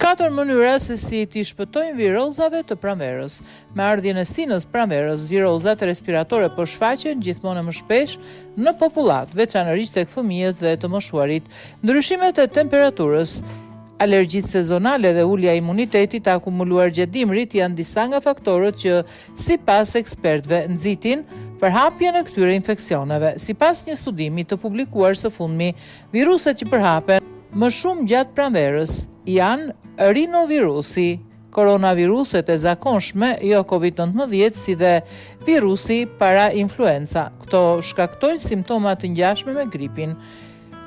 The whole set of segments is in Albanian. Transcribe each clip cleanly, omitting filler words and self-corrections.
4 mënyra se si t'i shpëtojnë virozave të pranverës. Me ardhjen e stinës pranverës, virozat respiratore po shfaqen gjithmonë më shpesh në popullat, veçanërisht tek fëmijët dhe të moshuarit. Ndryshimet e temperaturës, alergjitë sezonale dhe ulja e imunitetit akumuluar gjatë dimrit janë disa nga faktorët që, sipas ekspertëve, nxitin përhapjen e këtyre infeksioneve. Sipas një studimi të publikuar së fundmi, viruset që përhapen më shumë gjatë pranverës janë rinovirusi, koronaviruset e zakonshme, jo COVID-19, si dhe virusi para influenza. Këto shkaktojnë simptoma të ngjashme me gripin,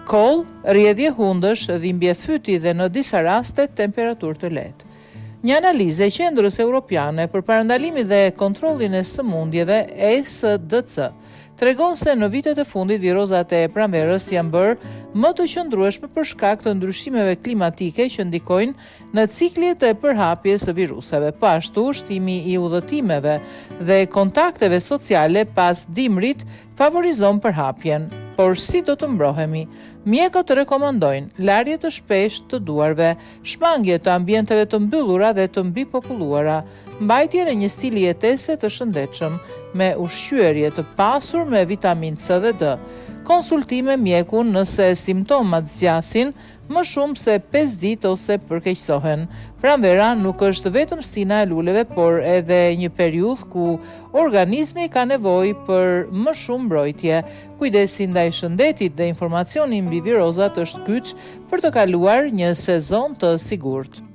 koll, rrjedhje hundësh, dhimbje fyti dhe në disa raste temperaturë të lehtë. Një analizë e Qendrës Europiane për Parandalimin dhe Kontrollin e Sëmundjeve ECDC tregon se në vitet e fundit virozat e pranverës janë bërë më të qëndrueshme për shkak të ndryshimeve klimatike që ndikojnë në ciklet e përhapjes së viruseve. Po ashtu, shtimi i udhëtimeve dhe kontakteve sociale pas dimrit favorizon përhapjen. Por si do të mbrohemi? Mjekët rekomandojnë larje të shpeshtë të duarve, shmangje të ambienteve të mbyllura dhe të mbipopulluara, mbajtjen e një stili jetese të shëndetshëm, me ushqyerje të pasur me vitamin C dhe D, konsultime mjekun nëse simptomat zgjasin më shumë se 5 ditë ose përkeqësohen. Pranvera nuk është vetëm stina e luleve, por edhe një periudhë ku organizmi ka nevojë për më shumë mbrojtje. Kujdesi ndaj shëndetit dhe informacioni mbi virozat është kyç për të kaluar një sezon të sigurt.